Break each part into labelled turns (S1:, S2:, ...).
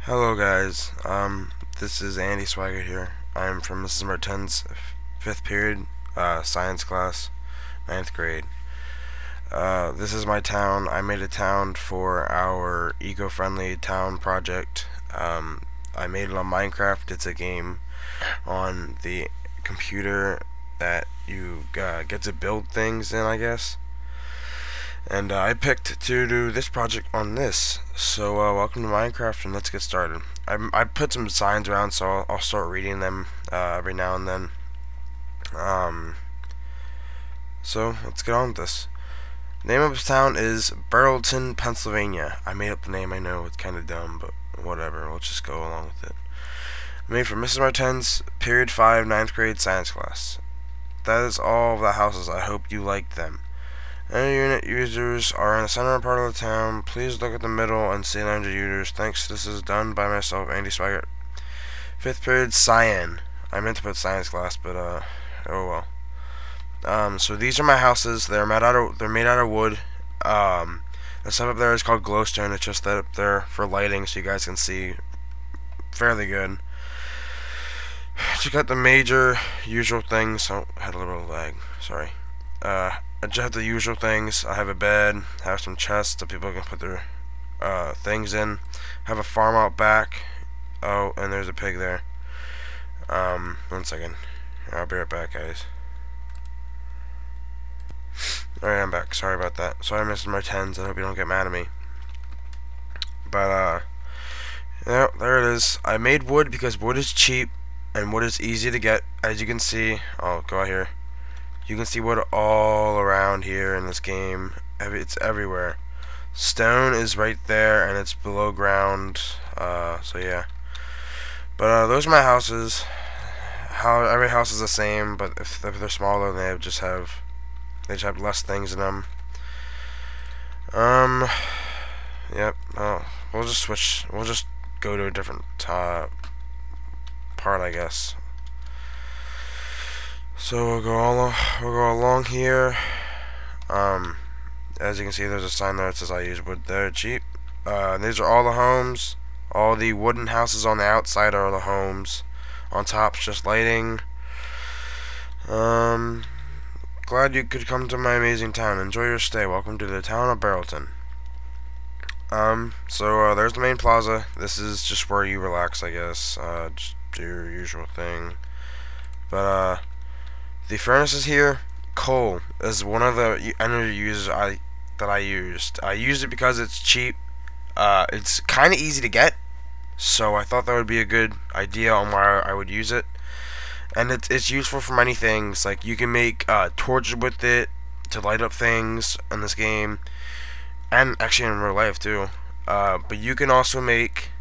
S1: Hello guys, this is Andy Sweigart here. I'm from Mrs. Martens' 5th period, science class, ninth grade. This is my town. I made a town for our eco-friendly town project. I made it on Minecraft. It's a game on the computer that you get to build things in, I guess. And I picked to do this project on this. So welcome to Minecraft, and let's get started. I put some signs around, so I'll start reading them every now and then. Um, so let's get on with this. The name of this town is Burleton, Pennsylvania. I made up the name. I know it's kind of dumb, but whatever. We'll just go along with it. Made for Mrs. Martens, period 5, ninth grade science class. That is all of the houses. I hope you liked them. Any unit users are in the center part of the town. Please look at the middle and see the energy users. Thanks. This is done by myself, Andy Sweigart. 5th period, cyan. I meant to put science class, but oh well. So these are my houses. They're made out of wood. The stuff up there is called glowstone. It's just that up there for lighting, so you guys can see fairly good. Check out the major usual things. Oh, I had a little lag. Sorry. I just have the usual things. I have a bed, have some chests that people can put their things in. Have a farm out back. Oh, and there's a pig there. 1 second. I'll be right back, guys. Alright, I'm back. Sorry about that. Sorry I missed my tens. I hope you don't get mad at me. But, yeah, there it is. I made wood because wood is cheap and wood is easy to get. As you can see, I'll go out here. You can see wood all around here in this game. It's everywhere. Stone is right there, and it's below ground. So yeah. But those are my houses. Every house is the same, but if they're smaller, they just have less things in them. Yep. Oh, we'll just switch. We'll just go to a different part, I guess. So we'll go along here. As you can see, there's a sign there that says I use wood. They're cheap. These are all the homes. All the wooden houses on the outside are the homes. On top's just lighting. Glad you could come to my amazing town. Enjoy your stay. Welcome to the town of Burleton. So there's the main plaza. This is just where you relax, I guess. Just do your usual thing. But the furnaces here, coal is one of the energy users that I used. I used it because it's cheap. It's kind of easy to get, so I thought that would be a good idea on why I would use it. And it's useful for many things. Like you can make torches with it to light up things in this game, and actually in real life too. But you can also make.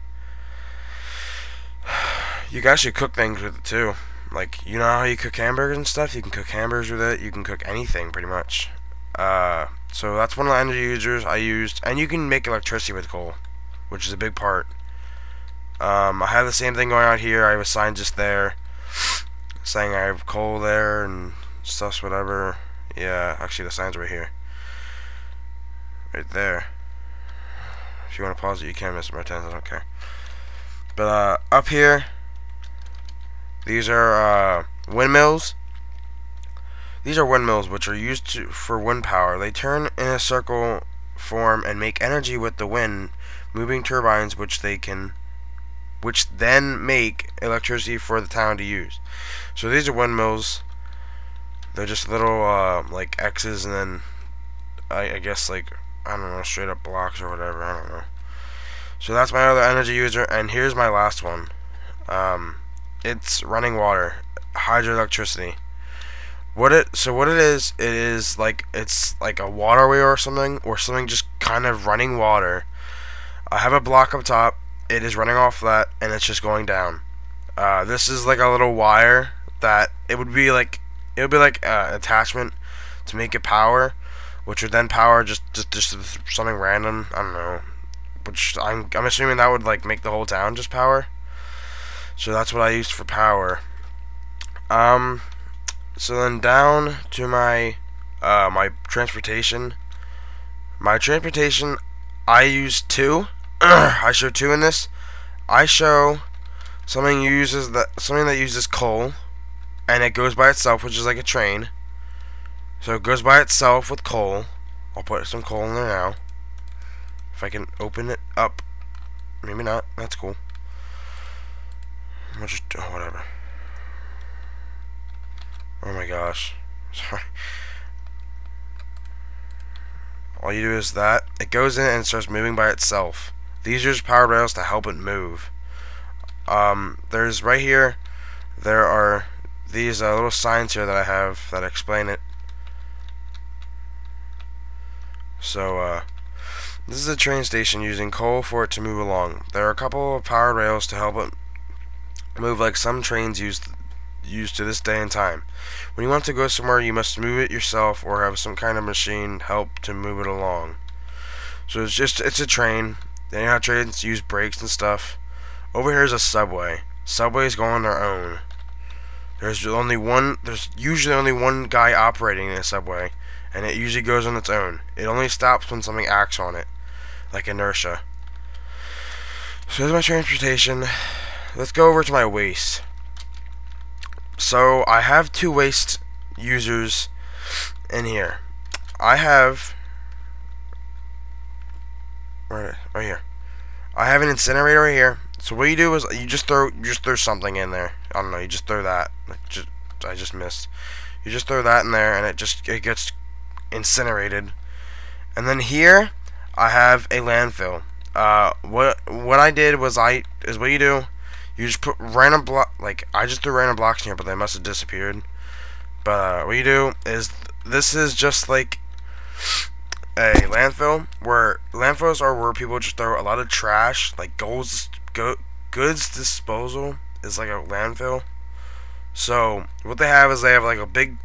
S1: You can actually cook things with it too. Like, you know how you cook hamburgers and stuff? You can cook hamburgers with it. You can cook anything, pretty much. So that's one of the energy users I used. And you can make electricity with coal, which is a big part. I have the same thing going on here. I have a sign just there saying I have coal there and stuff, whatever. Yeah, actually the sign's right here. Right there. If you want to pause it, you can, Mr. Martens. I don't care. But up here, these are windmills. These are windmills which are used for wind power. They turn in a circle form and make energy with the wind, moving turbines which then make electricity for the town to use. So these are windmills. They're just little like X's and then I guess like, I don't know, straight up blocks or whatever. I don't know. So that's my other energy user, and here's my last one. It's running water, hydroelectricity. What it is like, it's like a waterway or something just kind of running water. I have a block up top. It is running off that, and it's just going down. This is like a little wire that it would be like an attachment to make it power, which would then power just something random. I don't know, which I'm assuming that would like make the whole town just power. So that's what I used for power. So then down to my my transportation. My transportation, I used two. I showed two in this. I show something that uses coal, and it goes by itself, which is like a train. So it goes by itself with coal. I'll put some coal in there now. If I can open it up. Maybe not. That's cool. I'll just, oh, whatever. Oh my gosh. Sorry. All you do is that. It goes in and it starts moving by itself. These are just power rails to help it move. There's right here, there are these little signs here that I have that explain it. So, this is a train station using coal for it to move along. There are a couple of power rails to help it move like some trains used to this day and time. When you want to go somewhere, you must move it yourself or have some kind of machine help to move it along. So it's a train. You know how trains use brakes and stuff. Over here is a subway. Subways go on their own. There's usually only one guy operating in a subway, and it usually goes on its own. It only stops when something acts on it, like inertia. So there's my transportation. Let's go over to my waste. So I have two waste users in here. I have right here. I have an incinerator right here. So what you do is you just throw something in there. I don't know. You just throw that. I just missed. You just throw that in there, and it gets incinerated. And then here I have a landfill. What I did was is what you do. You just put random I just threw random blocks in here, but they must have disappeared. But what you do is this is just like a landfill, where landfills are where people just throw a lot of trash, like goods disposal is like a landfill. So what they have is they have like a big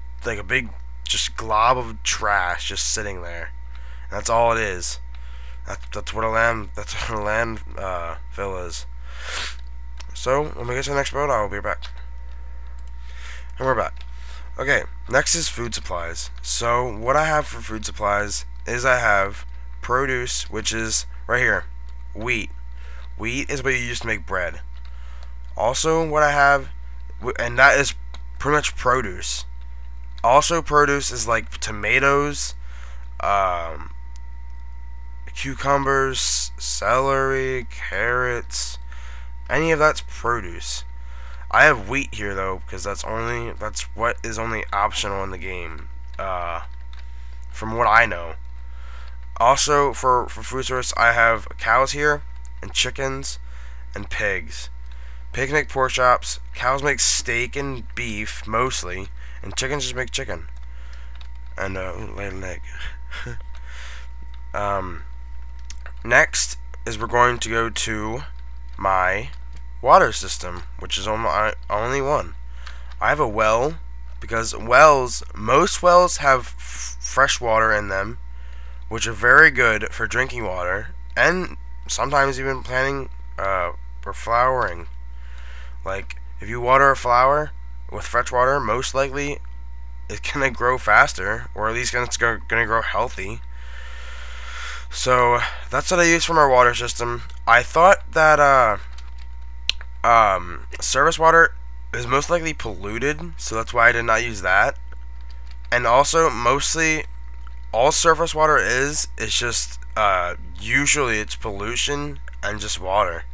S1: just glob of trash just sitting there. And that's all it is. That's what a landfill is. So when we get to the next boat, I will be back. And we're back. Okay, next is food supplies. So what I have for food supplies is I have produce, which is right here, wheat. Wheat is what you use to make bread. Also, what I have, and that is pretty much produce. Also, produce is like tomatoes, cucumbers, celery, carrots. Any of that's produce. I have wheat here though, because that's what is only optional in the game, from what I know. Also, for food source, I have cows here, and chickens, and pigs. Pigs make pork chops, cows make steak and beef, mostly, and chickens just make chicken. And, lay an egg. Next is we're going to go to my water system, which is only one. I have a well, because most wells have fresh water in them, which are very good for drinking water, and sometimes even planting for flowering. Like, if you water a flower with fresh water, most likely it's gonna grow faster, or at least it's gonna grow healthy. So that's what I use for my water system. I thought that surface water is most likely polluted, so that's why I did not use that. And also, mostly all surface water is just usually it's pollution and just water,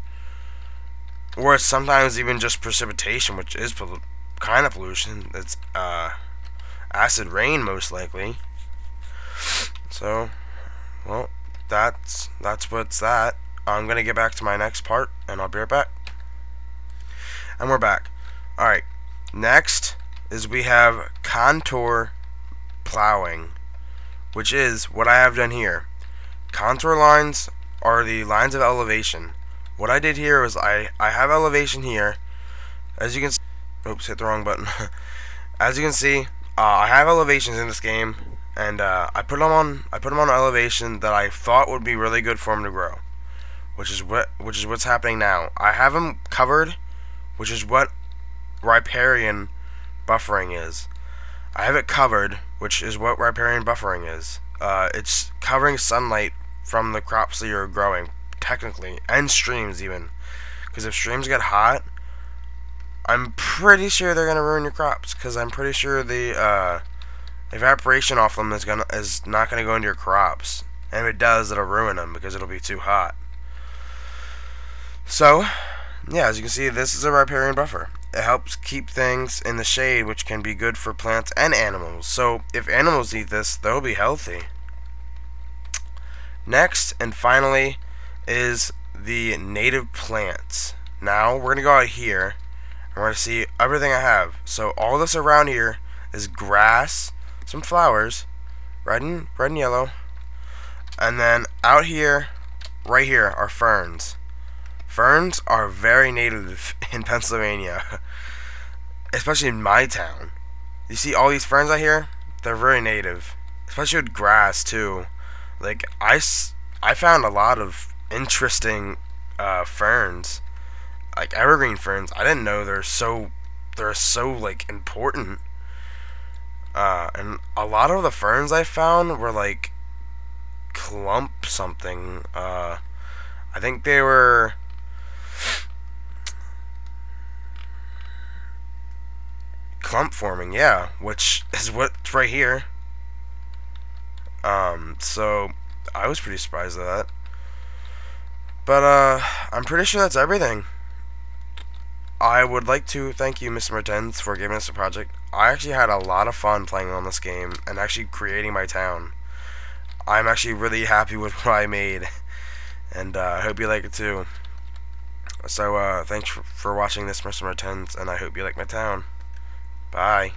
S1: or it's sometimes even just precipitation, which is kind of pollution. It's acid rain most likely. So, well, that's what's that. I'm gonna get back to my next part, and I'll be right back. And we're back. Alright, next is we have contour plowing, which is what I have done here. Contour lines are the lines of elevation. What I did here was I have elevation here. As you can see, oops, hit the wrong button. As you can see, I have elevations in this game, and I put them on elevation that I thought would be really good for them to grow, which is what's happening now. I have them covered, which is what riparian buffering is. I have it covered, which is what riparian buffering is. It's covering sunlight from the crops that you're growing, technically, and streams even. Because if streams get hot, I'm pretty sure they're gonna ruin your crops. Because I'm pretty sure the evaporation off them is not gonna go into your crops. And if it does, it'll ruin them because it'll be too hot. So, yeah, as you can see, this is a riparian buffer. It helps keep things in the shade, which can be good for plants and animals. So, if animals eat this, they'll be healthy. Next, and finally, is the native plants. Now, we're going to go out here, and we're going to see everything I have. So, all this around here is grass, some flowers, red and yellow, and then out here, right here, are ferns. Ferns are very native in Pennsylvania, especially in my town. You see all these ferns out here? They're very native, especially with grass too. Like I found a lot of interesting ferns, like evergreen ferns. I didn't know they're so like important. And a lot of the ferns I found were like clump something. I think they were clump forming, yeah, which is what's right here. So I was pretty surprised at that. But I'm pretty sure that's everything. I would like to thank you, Mr. Martens, for giving us a project. I actually had a lot of fun playing on this game and actually creating my town. I'm actually really happy with what I made, and I hope you like it too. So thanks for watching this, Mr. Martens, and I hope you like my town. Bye.